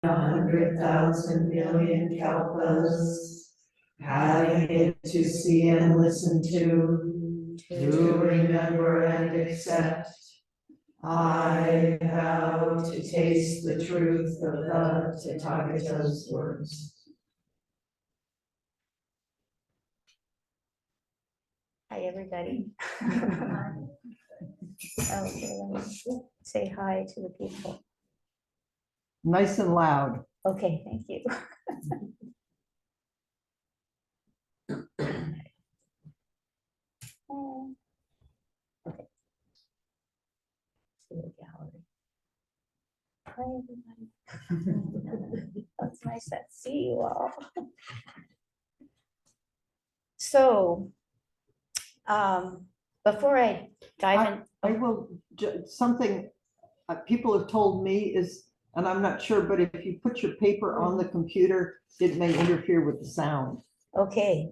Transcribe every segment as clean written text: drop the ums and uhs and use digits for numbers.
100,000 million kalpas, having it to see and listen to remember and accept. I vow to taste the truth of the Tathagata's words. Hi, everybody. Okay, let me say hi to the people. Nice and loud. Okay, thank you. Okay. See the gallery. Hi, everybody. That's nice to see you all. So, before I dive in, I will, something people have told me is, and I'm not sure, but if you put your paper on the computer, it may interfere with the sound. okay.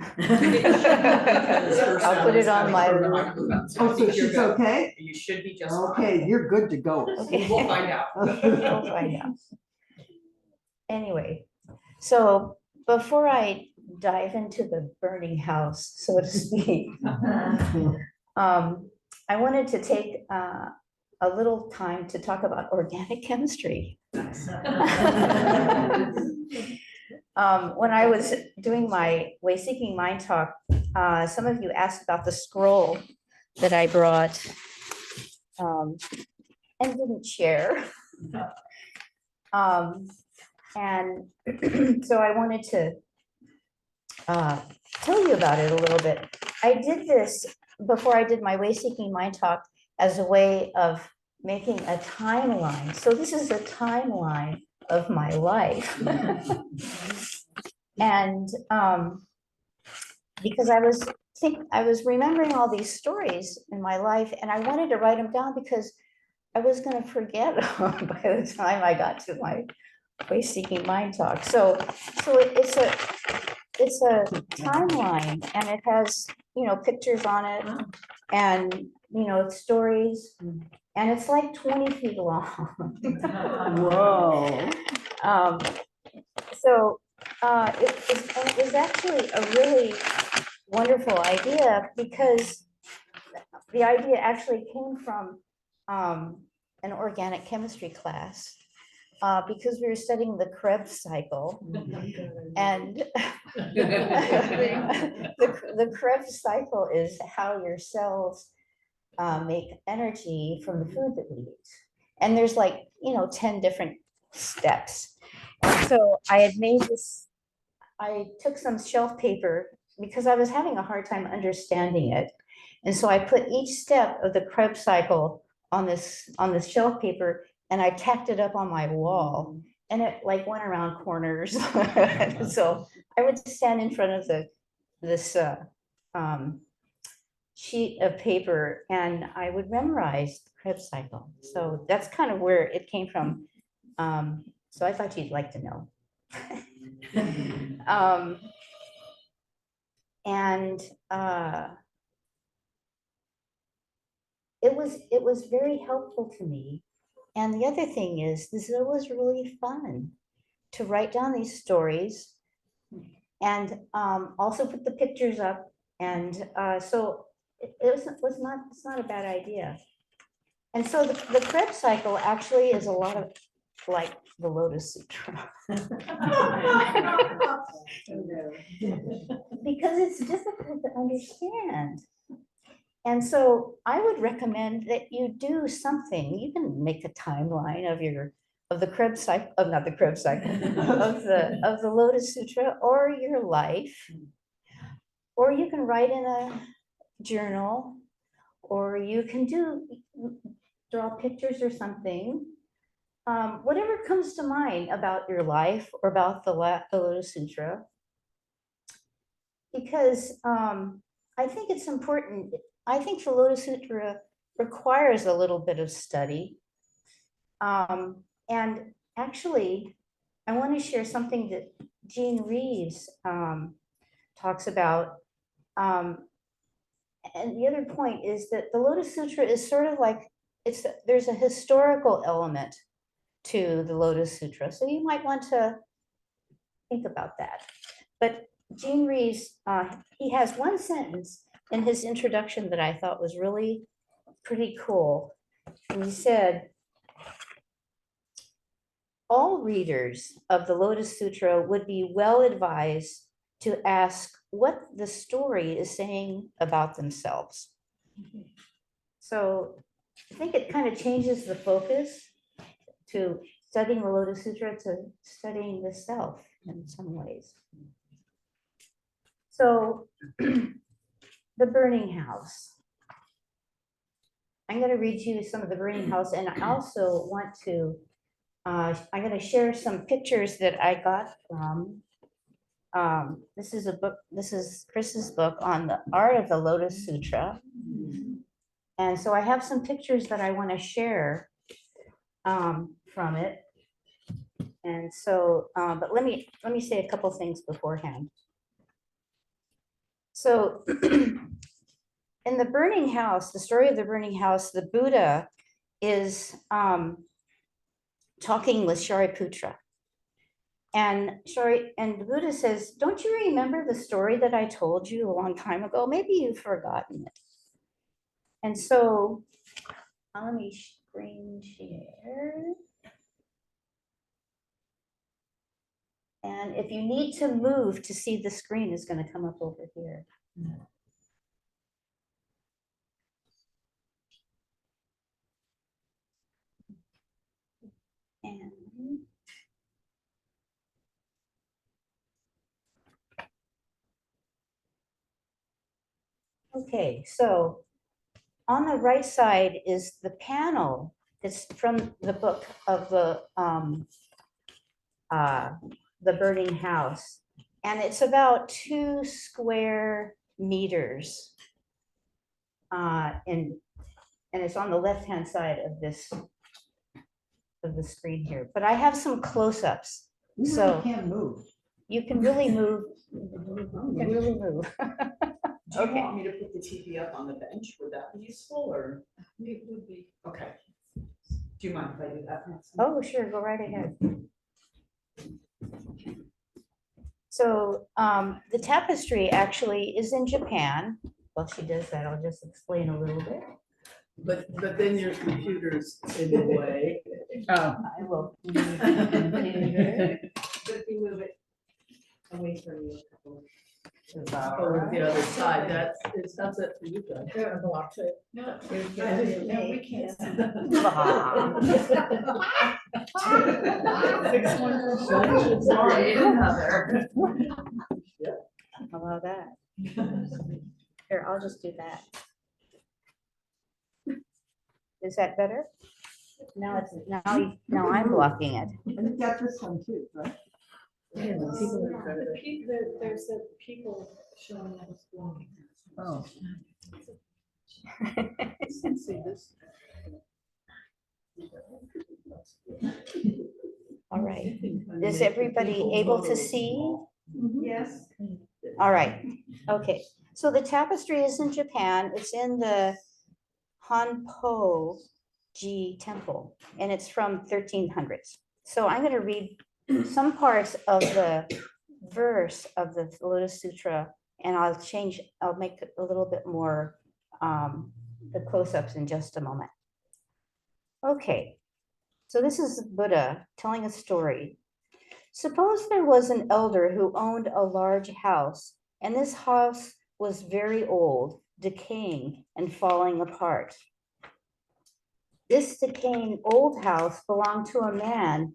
I'll I'll put it on my. Oh, so she's okay? You should be just Okay, fine. you're good to go. Okay. We'll find out. We'll find out. Anyway, so before I dive into the burning house, so to speak, I wanted to take a little time to talk about organic chemistry. When I was doing my Way Seeking Mind talk, some of you asked about the scroll that I brought and didn't share. And so I wanted to tell you about it a little bit. I did this before I did my Way Seeking Mind talk as a way of making a timeline. So this is a timeline of my life. And because I was remembering all these stories in my life, and I wanted to write them down because I was going to forget by the time I got to my Way Seeking Mind talk. So it's a timeline, and it has, pictures on it, and stories, and it's like 20 feet long. Whoa. So it was actually a really wonderful idea, because the idea actually came from an organic chemistry class, because we were studying the Krebs cycle, and the Krebs cycle is how your cells make energy from the food that we eat. And there's 10 different steps. And so I had made this, I took some shelf paper because I was having a hard time understanding it. And so I put each step of the Krebs cycle on this shelf paper, and I tacked it up on my wall, and it went around corners. So I would stand in front of this sheet of paper, and I would memorize the Krebs cycle. So that's kind of where it came from. So I thought you'd like to know. It was very helpful to me. And the other thing is, it was really fun to write down these stories, and also put the pictures up. And so it's not a bad idea. And so the Krebs cycle actually is a lot of like the Lotus Sutra. Because it's difficult to understand. And so I would recommend that you do something. You can make a timeline of the Krebs cycle, not the Krebs cycle, of the Lotus Sutra, or your life, or you can write in a journal, or you can draw pictures or something. Whatever comes to mind about your life or about the Lotus Sutra, because I think it's important. I think the Lotus Sutra requires a little bit of study. And actually, I want to share something that Jean Reeves talks about. And the other point is that the Lotus Sutra is sort of like, there's a historical element to the Lotus Sutra. So you might want to think about that. But Jean Rees, he has one sentence in his introduction that I thought was really pretty cool. And he said, all readers of the Lotus Sutra would be well advised to ask what the story is saying about themselves. So I think it kind of changes the focus to studying the Lotus Sutra to studying the self in some ways. So the burning house. I'm going to read you some of the burning house, and I also want to, I'm going to share some pictures that I got from, this is a book, this is Chris's book on the art of the Lotus Sutra. And so I have some pictures that I want to share from it. And so, but let me say a couple things beforehand. So in the burning house, the story of the burning house, the Buddha is talking with Shariputra. And the Buddha says, don't you remember the story that I told you a long time ago? Maybe you've forgotten it. And so let me screen share. And if you need to move to see the screen, it's going to come up over here. And okay, so on the right side is the panel that's from the book of the burning house. And it's about 2 square meters. And it's on the left-hand side of the screen here. But I have some close-ups. You really So can't move. you can really move. You can really move. Do you Okay. want me to put the TV up on the bench? Would that be useful or? It would be. Okay. Do you mind if I do that? Oh, sure, go right ahead. So the tapestry actually is in Japan. While she does that, I'll just explain a little bit. But then your computer's in the way. I will. move the computer. But if you move it away from you. Or the other side, that's up to you guys. They're gonna block it. No, we can't. Ah. 6 1 for sorry, another. How about that? Here, I'll just do that. Is that better? Now it's, now I'm blocking it. And you've got this one too, right? There's the people showing up as blocking. Oh. See this? All right. Is everybody able to see? Yes. All right. Okay. So the tapestry is in Japan. It's in the Honpo-ji temple, and it's from 1300s. So I'm going to read some parts of the verse of the Lotus Sutra, and I'll make it a little bit more the close-ups in just a moment. Okay, so this is Buddha telling a story. Suppose there was an elder who owned a large house, and this house was very old, decaying and falling apart. This decaying old house belonged to a man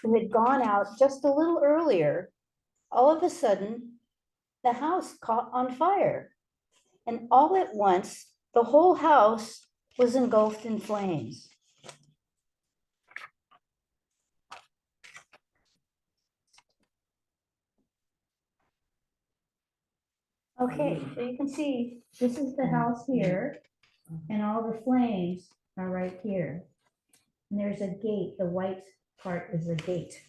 who had gone out just a little earlier. All of a sudden, the house caught on fire, and all at once, the whole house was engulfed in flames. Okay, so you can see, this is the house here, and all the flames are right here. And there's a gate, the white part is a gate.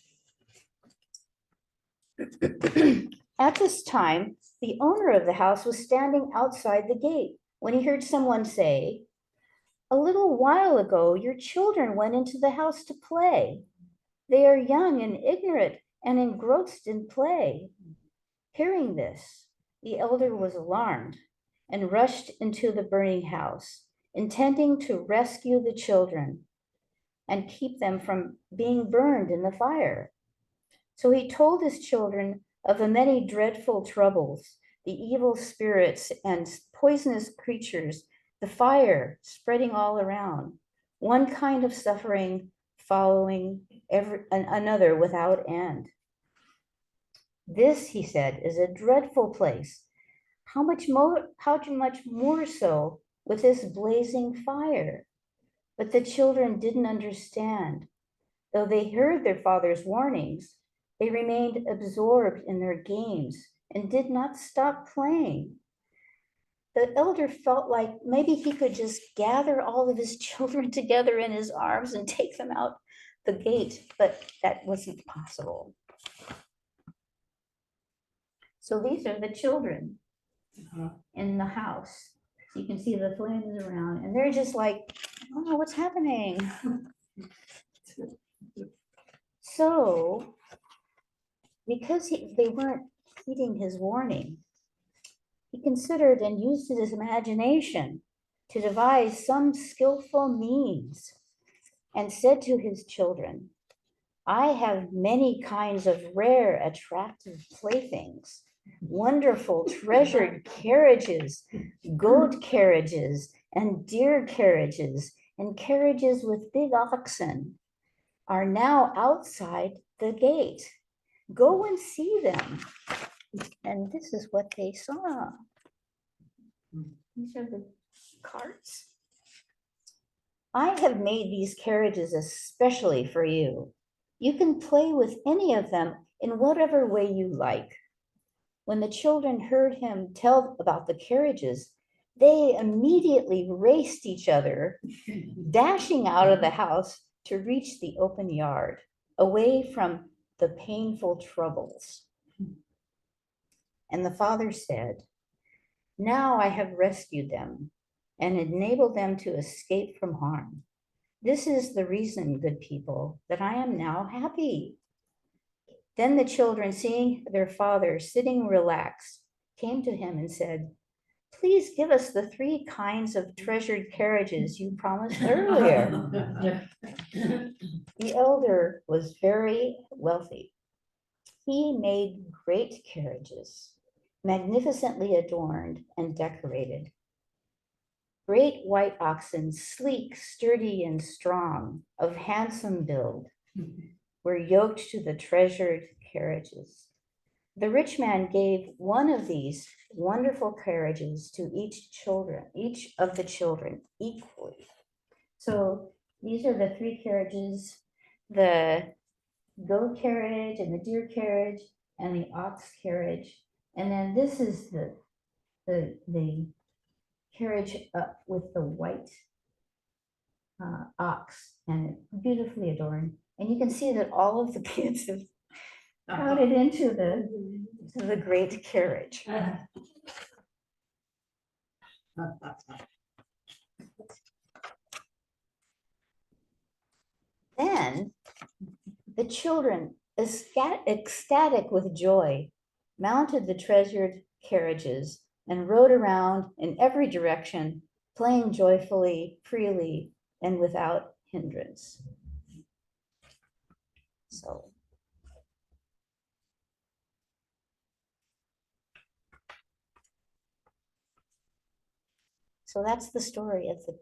At this time, the owner of the house was standing outside the gate when he heard someone say, A little while ago, your children went into the house to play. They are young and ignorant and engrossed in play. Hearing this, the elder was alarmed and rushed into the burning house, intending to rescue the children and keep them from being burned in the fire. So he told his children of the many dreadful troubles, the evil spirits and poisonous creatures, the fire spreading all around, one kind of suffering following another without end. This, he said, is a dreadful place. How much more so with this blazing fire? But the children didn't understand. Though they heard their father's warnings, they remained absorbed in their games and did not stop playing. The elder felt like maybe he could just gather all of his children together in his arms and take them out the gate, but that wasn't possible. So these are the children in the house. You can see the flames around, and they're just like, oh, what's happening? So, because they weren't heeding his warning, he considered and used his imagination to devise some skillful means and said to his children, I have many kinds of rare, attractive playthings, wonderful treasured carriages, goat carriages, and deer carriages, and carriages with big oxen are now outside the gate. Go and see them. And this is what they saw. These are the carts. I have made these carriages especially for you. You can play with any of them in whatever way you like. When the children heard him tell about the carriages, they immediately raced each other, dashing out of the house to reach the open yard, away from the painful troubles. And the father said, now I have rescued them and enabled them to escape from harm. This is the reason, good people, that I am now happy. Then the children, seeing their father sitting relaxed, came to him and said, please give us the 3 kinds of treasured carriages you promised earlier. The elder was very wealthy. He made great carriages, magnificently adorned and decorated. Great white oxen, sleek, sturdy, and strong, of handsome build, were yoked to the treasured carriages. The rich man gave one of these wonderful carriages to each of the children equally. So these are the 3 carriages, the goat carriage and the deer carriage and the ox carriage. And then this is the carriage up with the white ox and beautifully adorned. And you can see that all of the kids have crowded into the great carriage. Then the children, ecstatic with joy, mounted the treasured carriages and rode around in every direction, playing joyfully, freely, and without hindrance. So that's the story of the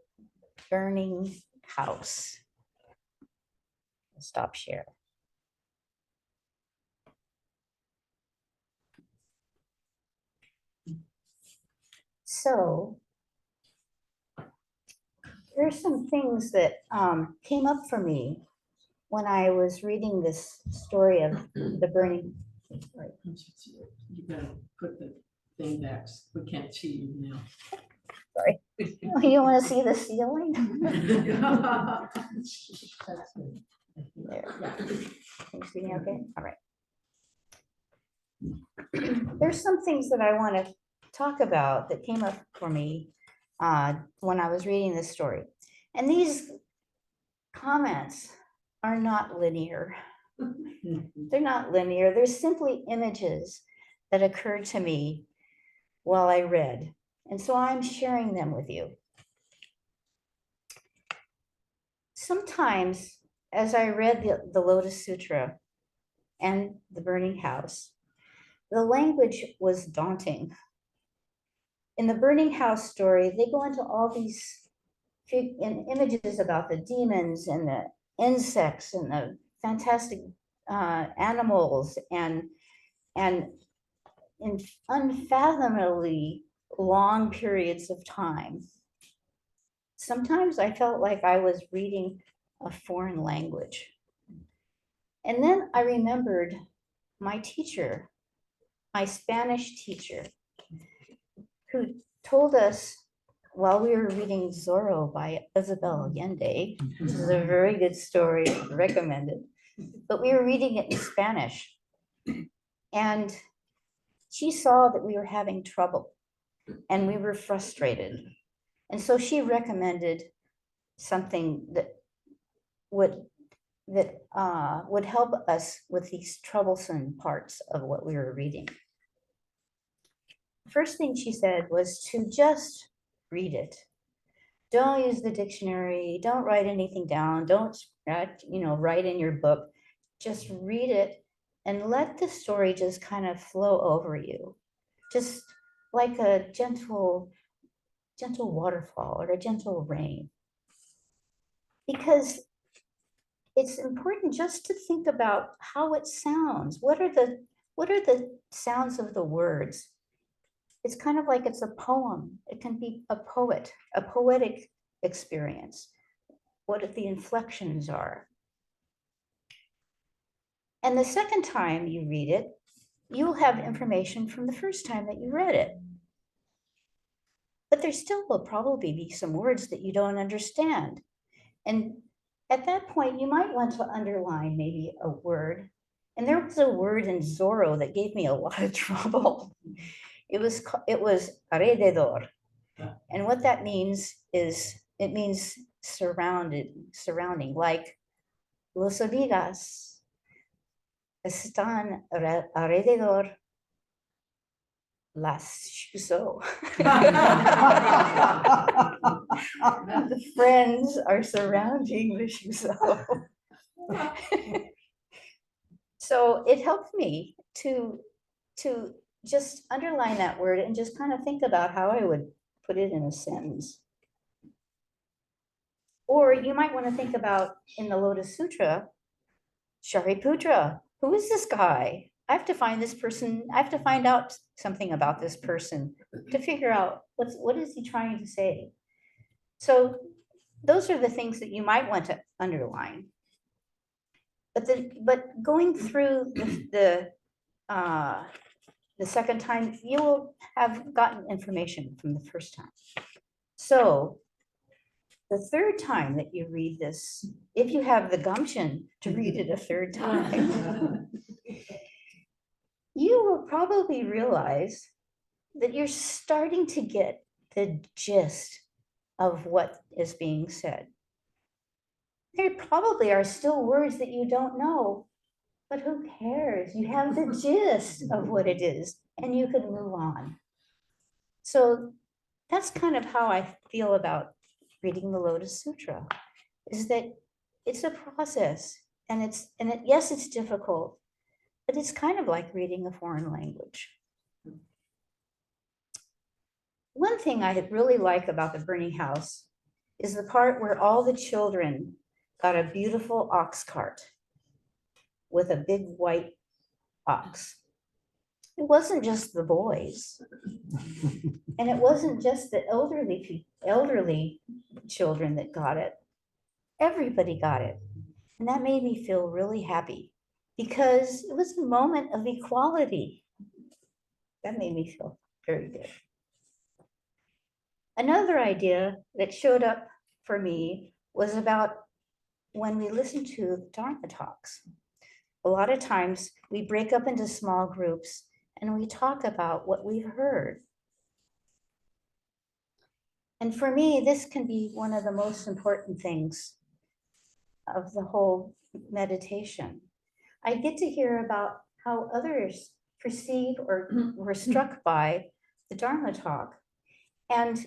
burning house. I'll stop share. So there are some things that came up for me when I was reading this story of the burning. Sorry. You gotta put the thing back. We can't see you now. Sorry. You want to see the ceiling? There. Yeah. Can you see me okay? All right. There's some things that I want to talk about that came up for me when I was reading this story. And these comments are not linear. They're not linear. They're simply images that occurred to me while I read. And so I'm sharing them with you. Sometimes, as I read the Lotus Sutra and the burning house, the language was daunting. In the burning house story, they go into all these images about the demons and the insects and the fantastic animals and in unfathomably long periods of time. Sometimes I felt like I was reading a foreign language. And then I remembered my teacher, my Spanish teacher, who told us while we were reading Zorro by Isabel Allende, which is a very good story, recommended, but we were reading it in Spanish. And she saw that we were having trouble and we were frustrated. And so she recommended something that would help us with these troublesome parts of what we were reading. First thing she said was to just read it. Don't use the dictionary, don't write anything down, don't write in your book. Just read it and let the story just kind of flow over you. Just like a gentle waterfall or a gentle rain. Because it's important just to think about how it sounds. What are the sounds of the words? It's kind of like it's a poem. It can be a poetic experience. What the inflections are. And the second time you read it, you'll have information from the first time that you read it. But there still will probably be some words that you don't understand. And at that point, you might want to underline maybe a word. And there was a word in Zorro that gave me a lot of trouble. It was alrededor. And what that means is, it means surrounding, like los hormigas están alrededor las Shuso. The friends are surrounding the Shuso. So it helped me to just underline that word and just kind of think about how I would put it in a sentence. Or you might want to think about in the Lotus Sutra, Shariputra, who is this guy? I have to find this person. I have to find out something about this person to figure out what is he trying to say. So those are the things that you might want to underline. But going through the second time, you will have gotten information from the first time. So the third time that you read this, if you have the gumption to read it a third time, you will probably realize that you're starting to get the gist of what is being said. There probably are still words that you don't know, but who cares? You have the gist of what it is, and you can move on. So that's kind of how I feel about reading the Lotus Sutra, is that it's a process, and yes, it's difficult, but it's kind of like reading a foreign language. One thing I really like about the burning house is the part where all the children got a beautiful ox cart with a big white ox. It wasn't just the boys, and it wasn't just the elderly children that got it. Everybody got it. And that made me feel really happy because it was a moment of equality. That made me feel very good. Another idea that showed up for me was about when we listen to Dharma talks. A lot of times we break up into small groups and we talk about what we've heard. And for me, this can be one of the most important things of the whole meditation. I get to hear about how others perceive or were struck by the Dharma talk. And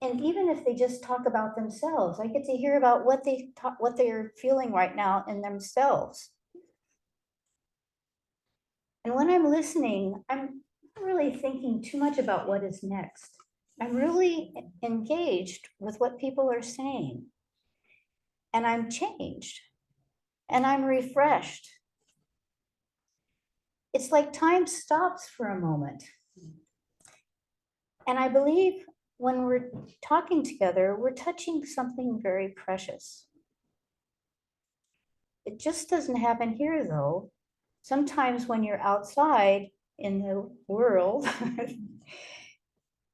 even if they just talk about themselves, I get to hear about what they're feeling right now in themselves. And when I'm listening, I'm not really thinking too much about what is next. I'm really engaged with what people are saying. And I'm changed. And I'm refreshed. It's like time stops for a moment. And I believe when we're talking together, we're touching something very precious. It just doesn't happen here, though. Sometimes when you're outside in the world,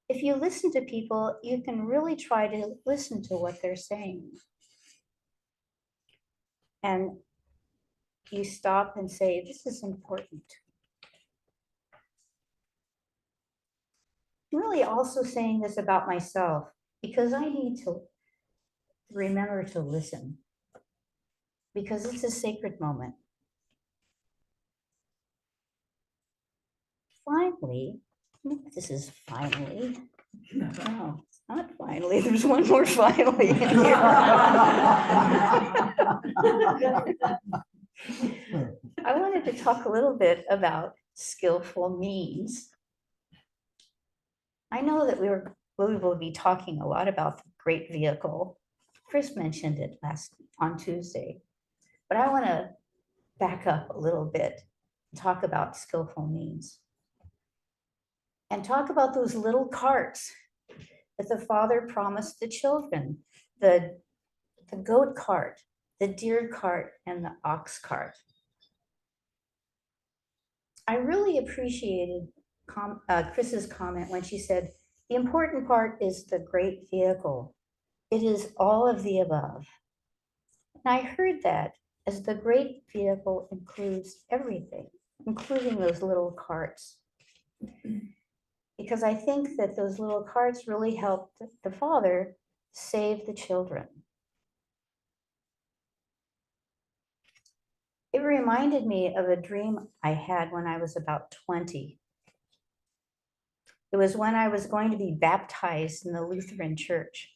if you listen to people, you can really try to listen to what they're saying. And you stop and say, this is important. I'm really also saying this about myself because I need to remember to listen, because it's a sacred moment. Finally, this is finally, no, it's not finally, there's one more finally in here. I wanted to talk a little bit about skillful means. I know that we will be talking a lot about the great vehicle. Chris mentioned it on Tuesday, but I want to back up a little bit and talk about skillful means. And talk about those little carts that the Father promised the children, the goat cart, the deer cart, and the ox cart. I really appreciated Chris's comment when she said, the important part is the great vehicle. It is all of the above. And I heard that as the great vehicle includes everything, including those little carts. Because I think that those little carts really helped the Father save the children. It reminded me of a dream I had when I was about 20. It was when I was going to be baptized in the Lutheran church.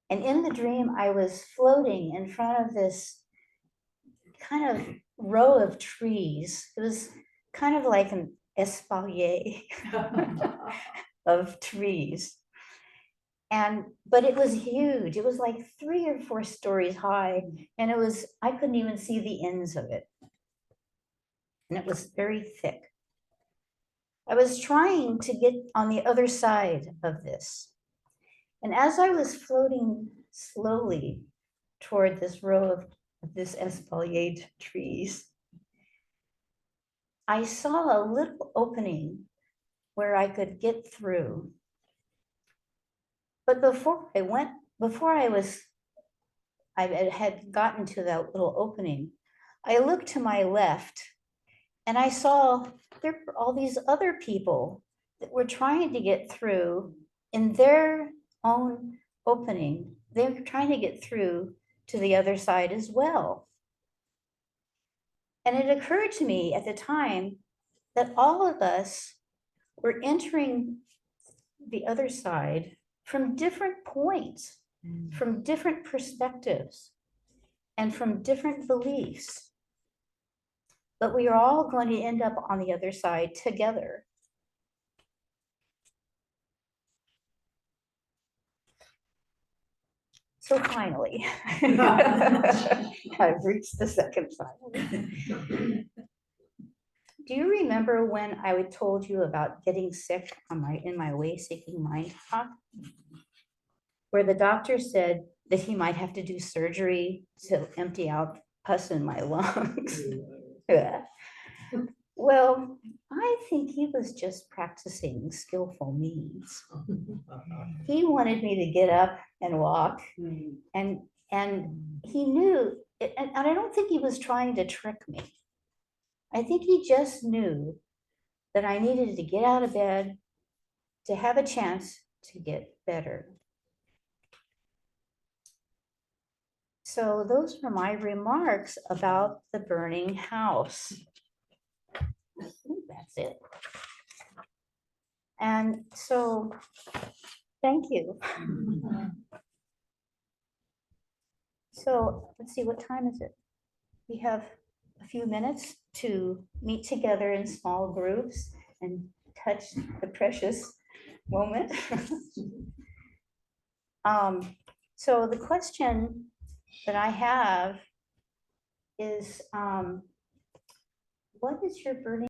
And in the dream, I was floating in front of this kind of row of trees. It was kind of like an espalier of trees. But it was huge. It was like 3 or 4 stories high. And I couldn't even see the ends of it. And it was very thick. I was trying to get on the other side of this. And as I was floating slowly toward this row of this espalier trees, I saw a little opening where I could get through. But before I had gotten to that little opening, I looked to my left and I saw there were all these other people that were trying to get through in their own opening. They were trying to get through to the other side as well. And it occurred to me at the time that all of us were entering the other side from different points, from different perspectives, and from different beliefs. But we are all going to end up on the other side together. So finally, I've reached the second side. Do you remember when I told you about getting sick in my way-seeking mind talk? Where the doctor said that he might have to do surgery to empty out pus in my lungs. Yeah. Well, I think he was just practicing skillful means. He wanted me to get up and walk, and he knew, and I don't think he was trying to trick me. I think he just knew that I needed to get out of bed to have a chance to get better. So those were my remarks about the burning house. I think that's it. And so, thank you. So let's see, what time is it? We have a few minutes to meet together in small groups and touch the precious moment. So the question that I have is, what is your burning